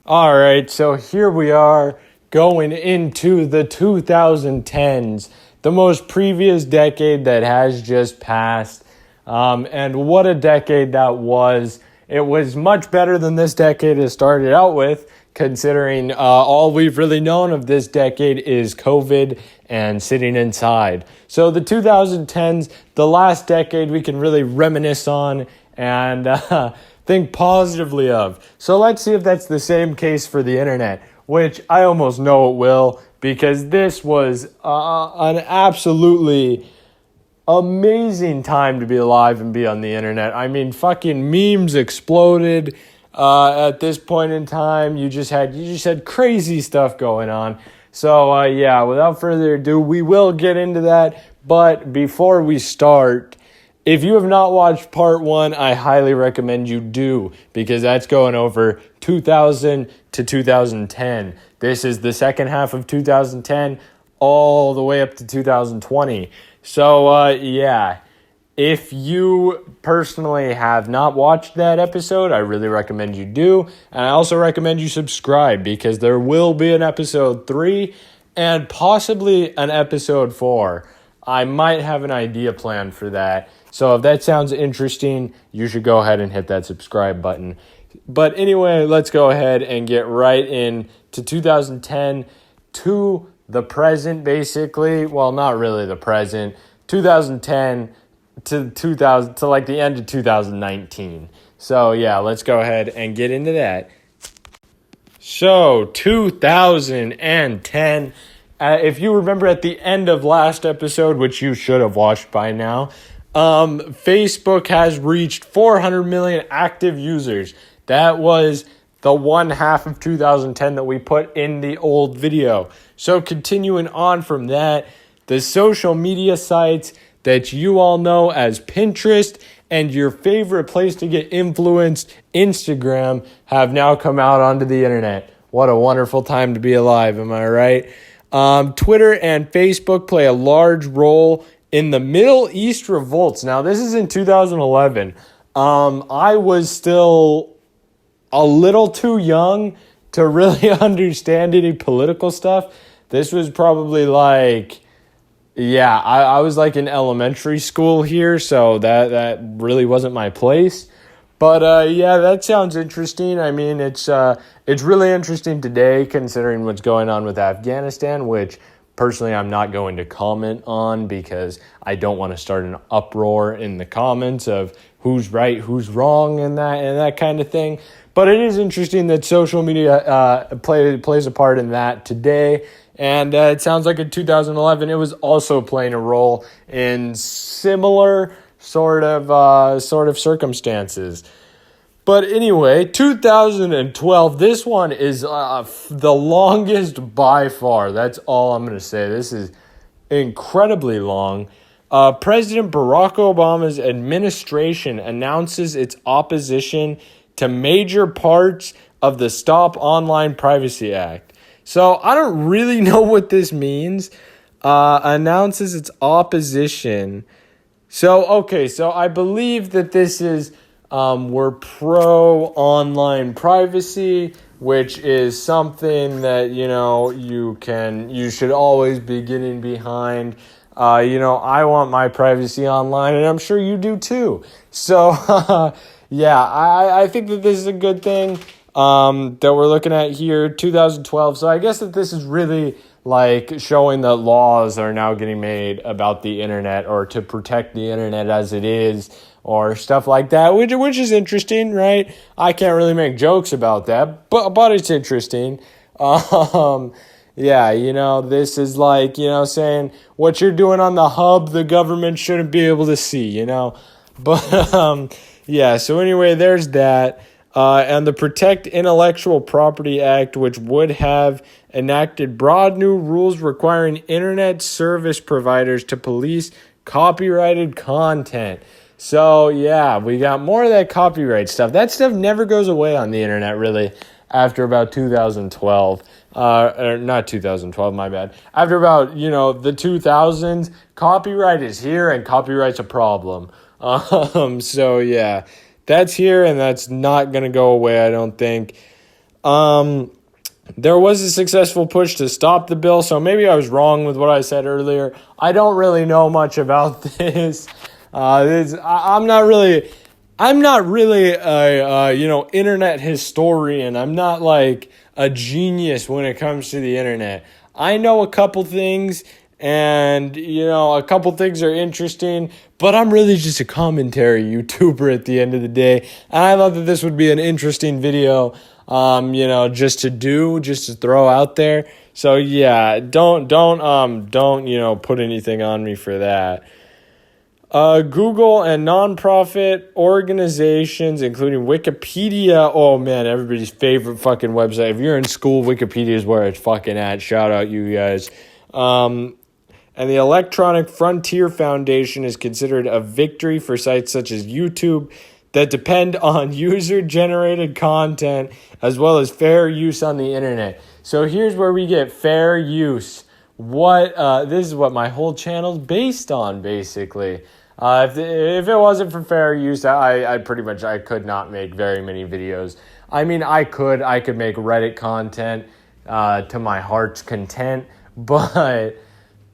All right, so here we are going into the 2010s, the most previous decade that has just passed. And what a decade that was. It was much better than this decade has started out with, considering all we've really known of this decade is COVID and sitting inside. So the 2010s, the last decade we can really reminisce on and think positively of. So let's see if that's the same case for the internet, which I almost know it will, because this was an absolutely amazing time to be alive and be on the internet. I mean, fucking memes exploded at this point in time. You just had crazy stuff going on. So yeah, without further ado, we will get into that. But before we start, if you have not watched part 1, I highly recommend you do, because that's going over 2000 to 2010. This is the second half of 2010 all the way up to 2020. So, yeah, if you personally have not watched that episode, I really recommend you do. And I also recommend you subscribe, because there will be an episode 3 and possibly an episode 4. I might have an idea plan for that. So if that sounds interesting, you should go ahead and hit that subscribe button. But anyway, let's go ahead and get right into 2010 to the present, basically. Well, not really the present. 2010 to like the end of 2019. So yeah, let's go ahead and get into that. So 2010. If you remember at the end of last episode, which you should have watched by now, Facebook has reached 400 million active users. That was the one half of 2010 that we put in the old video. So continuing on from that, the social media sites that you all know as Pinterest and your favorite place to get influenced, Instagram, have now come out onto the internet. What a wonderful time to be alive, am I right? Twitter and Facebook play a large role in the Middle East revolts. Now, this is in 2011. I was still a little too young to really understand any political stuff. This was probably like, yeah, I was like in elementary school here, so that really wasn't my place. But yeah, that sounds interesting. I mean, it's really interesting today, considering what's going on with Afghanistan, which personally I'm not going to comment on, because I don't want to start an uproar in the comments of who's right, who's wrong, and that kind of thing. But it is interesting that social media plays a part in that today. And it sounds like in 2011 it was also playing a role in similar sort of circumstances. But anyway, 2012, this one is the longest by far. That's all I'm going to say. This is incredibly long. President Barack Obama's administration announces its opposition to major parts of the Stop Online Privacy Act. So I don't really know what this means. Announces its opposition. So I believe that this is we're pro online privacy, which is something that, you should always be getting behind. I want my privacy online, and I'm sure you do too. So yeah, I think that this is a good thing that we're looking at here, 2012. So I guess that this is really like showing that laws are now getting made about the internet, or to protect the internet as it is, or stuff like that, which is interesting, right? I can't really make jokes about that, but it's interesting. Yeah, this is like, saying what you're doing on the hub, the government shouldn't be able to see, But yeah, so anyway, there's that. And the Protect Intellectual Property Act, which would have enacted broad new rules requiring internet service providers to police copyrighted content. So yeah, we got more of that copyright stuff. That stuff never goes away on the internet, really, after about 2012. Or not 2012, my bad. After about, the 2000s, copyright is here and copyright's a problem. So yeah, that's here and that's not going to go away, I don't think. There was a successful push to stop the bill, so maybe I was wrong with what I said earlier. I don't really know much about this. I'm not really a internet historian. I'm not like a genius when it comes to the internet. I know a couple things, and a couple things are interesting, but I'm really just a commentary YouTuber at the end of the day. And I thought that this would be an interesting video, just to throw out there. So yeah, don't put anything on me for that. Google and nonprofit organizations, including Wikipedia. Oh man, everybody's favorite fucking website. If you're in school, Wikipedia is where it's fucking at. Shout out you guys. And the Electronic Frontier Foundation is considered a victory for sites such as YouTube that depend on user-generated content as well as fair use on the internet. So here's where we get fair use. This is what my whole channel's based on, basically. If it wasn't for fair use, I could not make very many videos. I mean, I could make Reddit content to my heart's content, but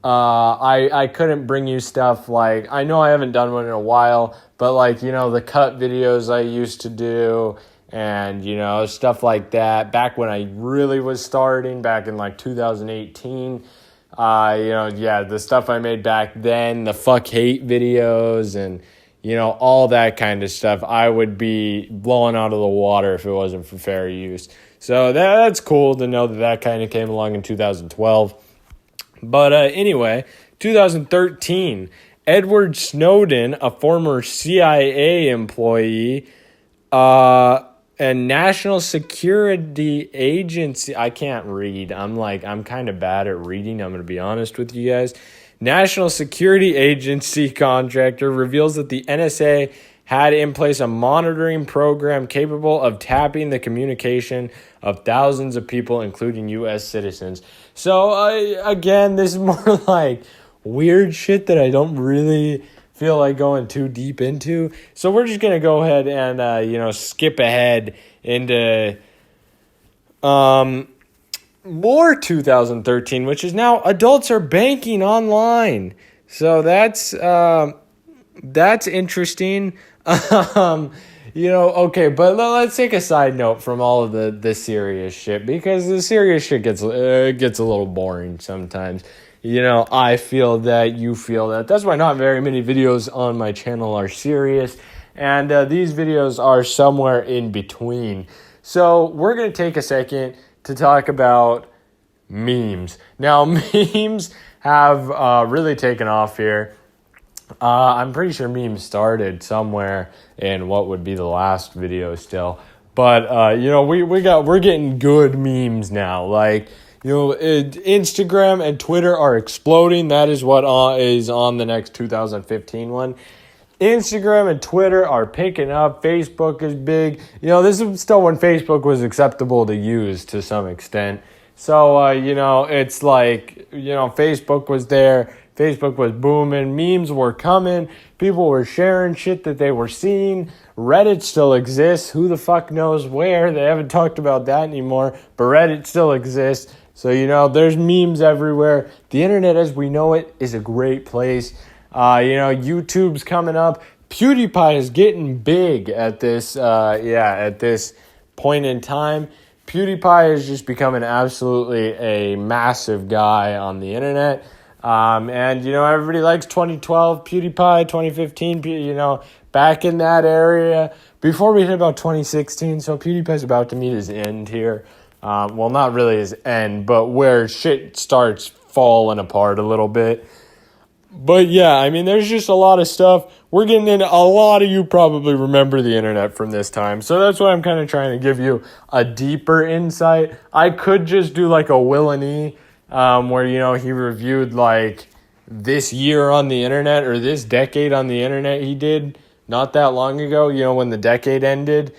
I couldn't bring you stuff like, I know I haven't done one in a while, but like, the cut videos I used to do and, stuff like that back when I really was starting back in like 2018. The stuff I made back then, the fuck hate videos and, all that kind of stuff, I would be blowing out of the water if it wasn't for fair use. So that's cool to know that kind of came along in 2012. But anyway, 2013, Edward Snowden, a former CIA employee, and National Security Agency, I can't read. I'm kind of bad at reading. I'm going to be honest with you guys. National Security Agency contractor reveals that the NSA had in place a monitoring program capable of tapping the communication of thousands of people, including U.S. citizens. So, again, this is more like weird shit that I don't really feel like going too deep into. So we're just going to go ahead and, skip ahead into more 2013, which is now adults are banking online. So that's interesting. Okay, but let's take a side note from all of the serious shit, because the serious shit gets a little boring sometimes. I feel that, you feel that. That's why not very many videos on my channel are serious, and these videos are somewhere in between. So we're going to take a second to talk about memes. Now, memes have really taken off here. I'm pretty sure memes started somewhere in what would be the last video still. But, we're getting good memes now. Like, Instagram and Twitter are exploding. That is what is on the next 2015 one. Instagram and Twitter are picking up. Facebook is big. This is still when Facebook was acceptable to use to some extent. So, it's like, Facebook was there. Facebook was booming. Memes were coming. People were sharing shit that they were seeing. Reddit still exists. Who the fuck knows where? They haven't talked about that anymore. But Reddit still exists. So, there's memes everywhere. The internet as we know it is a great place. YouTube's coming up. PewDiePie is getting big at this point in time. PewDiePie is just becoming absolutely a massive guy on the internet. Everybody likes 2012 PewDiePie, 2015, back in that area. Before we hit about 2016, so PewDiePie's about to meet his end here. Well, not really his end, but where shit starts falling apart a little bit. But yeah, there's just a lot of stuff. We're getting into, a lot of you probably remember the internet from this time. So that's why I'm kind of trying to give you a deeper insight. I could just do like a Will and E, where, he reviewed like this year on the internet or this decade on the internet he did not that long ago, when the decade ended.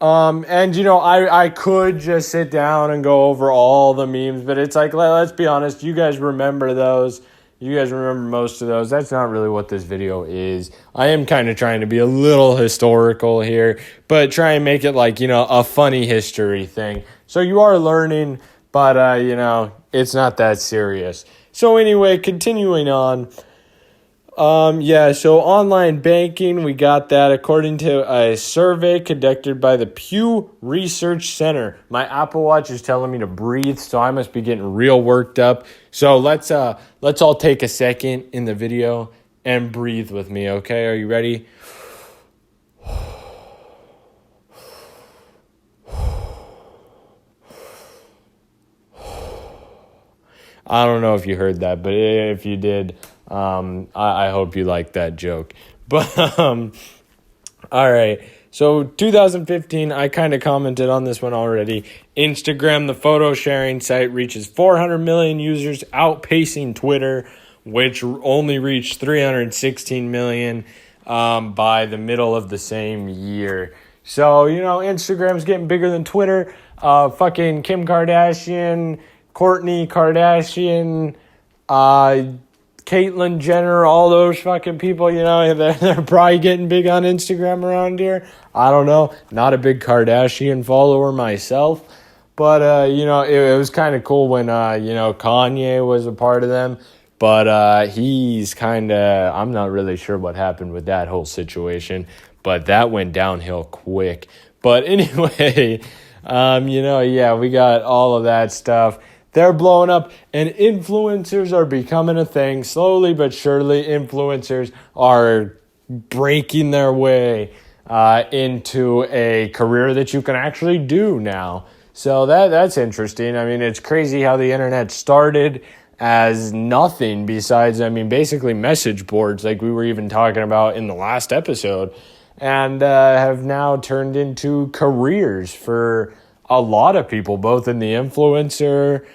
I could just sit down and go over all the memes, but it's like, let's be honest, you guys remember those. You guys remember most of those. That's not really what this video is. I am kind of trying to be a little historical here, but try and make it like, a funny history thing. So you are learning, but, it's not that serious. So anyway, continuing on. So online banking, we got that according to a survey conducted by the Pew Research Center. My Apple Watch is telling me to breathe, so I must be getting real worked up. So let's all take a second in the video and breathe with me, okay? Are you ready? I don't know if you heard that, but if you did, I hope you liked that joke. But, all right. So 2015, I kind of commented on this one already. Instagram, the photo sharing site, reaches 400 million users, outpacing Twitter, which only reached 316 million by the middle of the same year. So, Instagram's getting bigger than Twitter. Fucking Kim Kardashian, Kourtney Kardashian, Caitlyn Jenner, all those fucking people, they're probably getting big on Instagram around here. I don't know. Not a big Kardashian follower myself. But, it was kind of cool when, Kanye was a part of them. But he's kind of, I'm not really sure what happened with that whole situation. But that went downhill quick. But anyway, we got all of that stuff. They're blowing up, and influencers are becoming a thing. Slowly but surely, influencers are breaking their way into a career that you can actually do now. So that's interesting. I mean, it's crazy how the internet started as nothing besides, basically message boards like we were even talking about in the last episode, and have now turned into careers for a lot of people, both in the influencer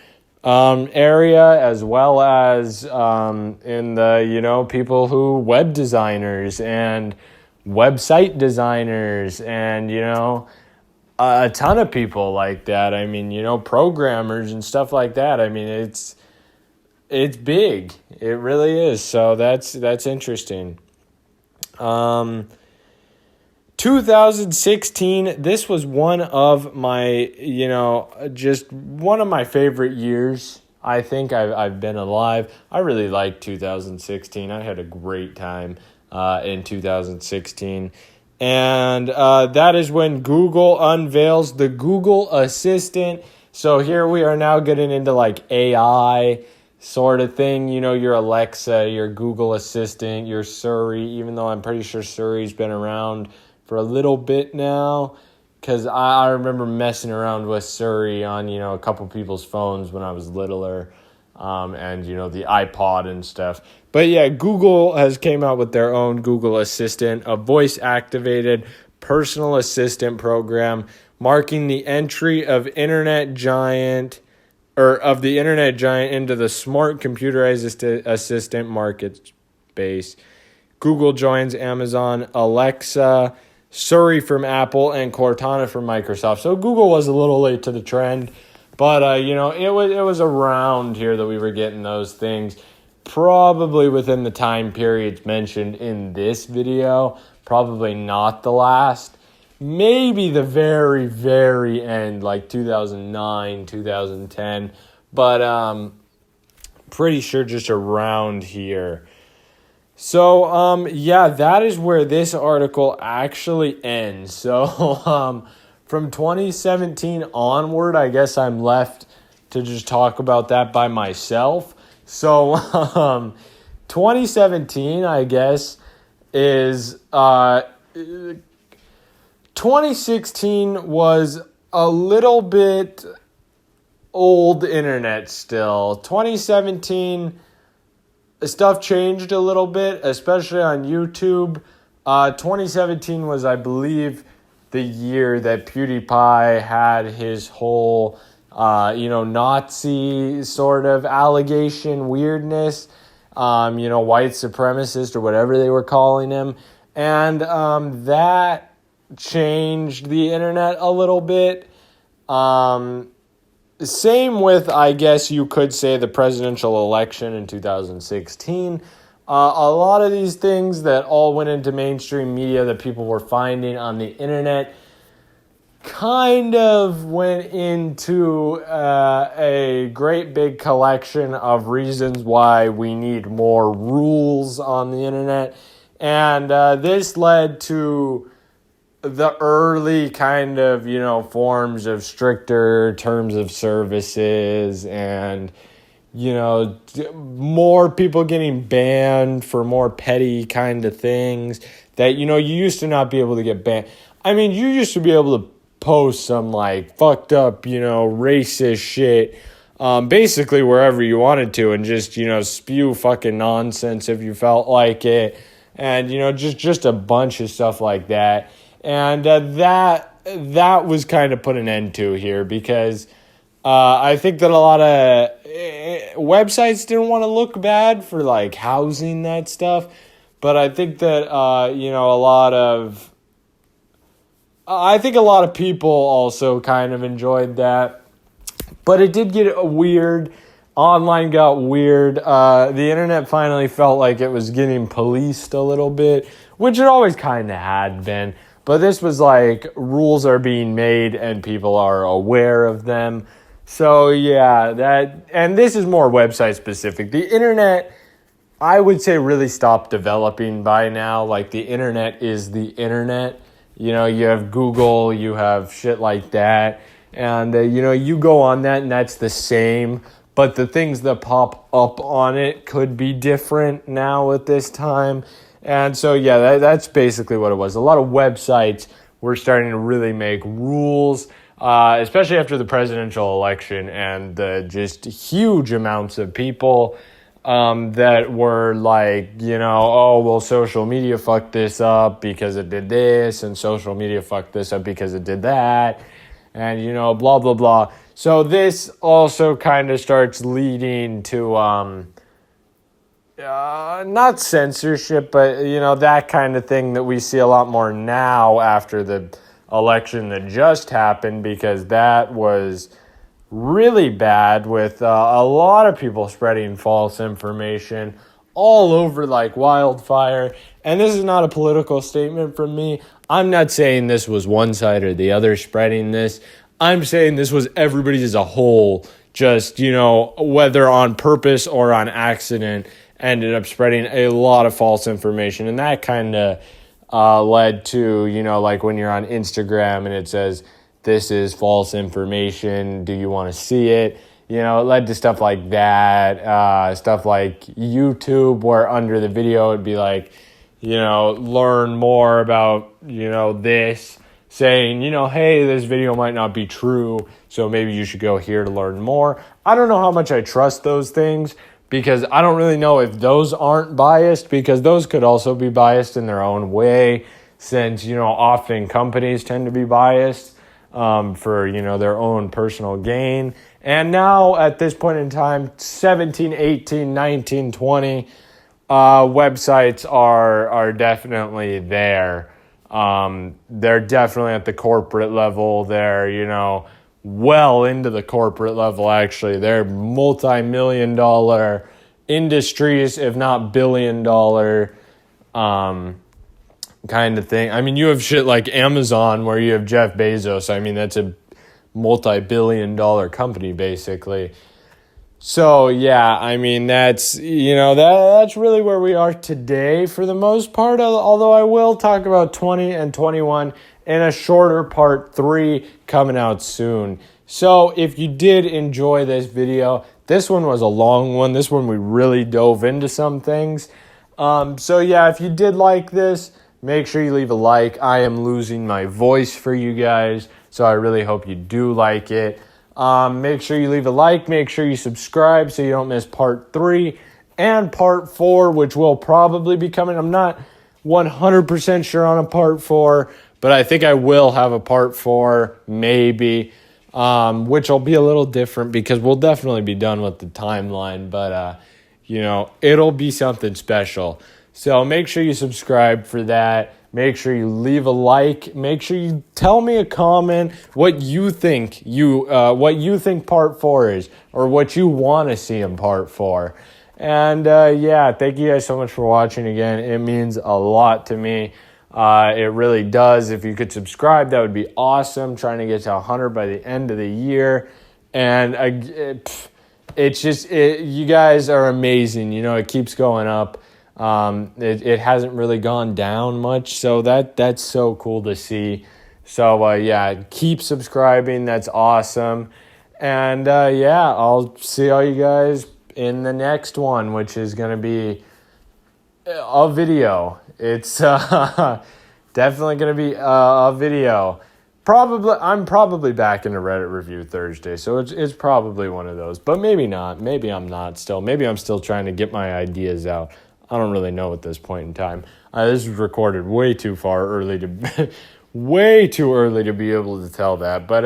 area as well as in the, people who web designers and website designers and, a ton of people like that. Programmers and stuff like that. It's big. It really is. So that's interesting. 2016, this was one of my, just one of my favorite years. I think I've been alive. I really liked 2016. I had a great time in 2016. And that is when Google unveils the Google Assistant. So here we are now getting into like AI sort of thing. Your Alexa, your Google Assistant, your Siri, even though I'm pretty sure Siri's been around for a little bit now, because I remember messing around with Siri on, a couple people's phones when I was littler, and, the iPod and stuff. But yeah, Google has came out with their own Google Assistant, a voice-activated personal assistant program, marking the entry of the internet giant into the smart computerized assistant market space. Google joins Amazon, Alexa, Siri from Apple, and Cortana from Microsoft. So Google was a little late to the trend, but it was around here that we were getting those things, probably within the time periods mentioned in this video. Probably not the last, maybe the very, very end, like 2009, 2010, but pretty sure just around here. So, that is where this article actually ends. So, from 2017 onward, I guess I'm left to just talk about that by myself. So, 2017, I guess, is, 2016 was a little bit old internet still. 2017... stuff changed a little bit, especially on YouTube. 2017 was, I believe, the year that PewDiePie had his whole, Nazi sort of allegation weirdness, white supremacist or whatever they were calling him. And that changed the internet a little bit. same with, I guess you could say, the presidential election in 2016. A lot of these things that all went into mainstream media that people were finding on the internet kind of went into a great big collection of reasons why we need more rules on the internet. And this led to the early kind of, forms of stricter terms of services and, more people getting banned for more petty kind of things that, you used to not be able to get banned. I mean, you used to be able to post some fucked up, racist shit, basically wherever you wanted to and just, spew fucking nonsense if you felt like it. And, just a bunch of stuff like that. And that was kind of put an end to here because I think that a lot of websites didn't want to look bad for housing that stuff. But I think that, I think a lot of people also kind of enjoyed that. But it did get weird. Online got weird. The internet finally felt like it was getting policed a little bit, which it always kind of had been. But this was rules are being made and people are aware of them. So yeah, and this is more website specific. The internet, I would say, really stopped developing by now. The internet is the internet. You have Google, you have shit like that. And, you go on that and that's the same. But the things that pop up on it could be different now at this time. And so, yeah, that's basically what it was. A lot of websites were starting to really make rules, especially after the presidential election and the just huge amounts of people that were social media fucked this up because it did this, and social media fucked this up because it did that, and, blah, blah, blah. So this also kind of starts leading to... not censorship, but, that kind of thing that we see a lot more now after the election that just happened, because that was really bad with a lot of people spreading false information all over wildfire. And this is not a political statement from me. I'm not saying this was one side or the other spreading this. I'm saying this was everybody as a whole, just, whether on purpose or on accident, ended up spreading a lot of false information. And that kind of led to, when you're on Instagram and it says, this is false information, do you want to see it? It led to stuff like that, stuff like YouTube, where under the video it'd be learn more about, this, saying, hey, this video might not be true, so maybe you should go here to learn more. I don't know how much I trust those things, because I don't really know if those aren't biased, because those could also be biased in their own way, since, often companies tend to be biased for, their own personal gain. And now, at this point in time, 17, 18, 19, 20, websites are definitely there. They're definitely at the corporate level. They're, well into the corporate level, actually. They're multi-million-dollar industries, if not billion-dollar kind of thing. I mean, you have shit like Amazon, where you have Jeff Bezos. I mean, that's a multi-billion-dollar company, basically. So, yeah, I mean, that's, that's really where we are today for the most part, although I will talk about 20 and 21 in a shorter part 3 coming out soon. So, if you did enjoy this video, this one was a long one. This one we really dove into some things. So, yeah, if you did like this, make sure you leave a like. I am losing my voice for you guys, so I really hope you do like it. Make sure you leave a like. Make sure you subscribe so you don't miss part 3 and part 4, which will probably be coming. I'm not 100% sure on a part 4, but I think I will have a part 4, maybe, which will be a little different because we'll definitely be done with the timeline, but, it'll be something special. So make sure you subscribe for that. Make sure you leave a like. Make sure you tell me a comment what you think part 4 is, or what you want to see in part 4. And thank you guys so much for watching again. It means a lot to me. It really does. If you could subscribe, that would be awesome. Trying to get to 100 by the end of the year. And you guys are amazing. It keeps going up. It hasn't really gone down much, so that's so cool to see. So keep subscribing. That's awesome. And I'll see all you guys in the next one, which is going to be a video. It's definitely going to be a video. I'm probably back into Reddit Review Thursday, so it's probably one of those. But maybe not. Maybe I'm not still. Maybe I'm still trying to get my ideas out. I don't really know at this point in time. This was recorded way too early to be able to tell that. But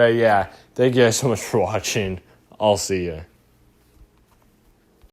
thank you guys so much for watching. I'll see you.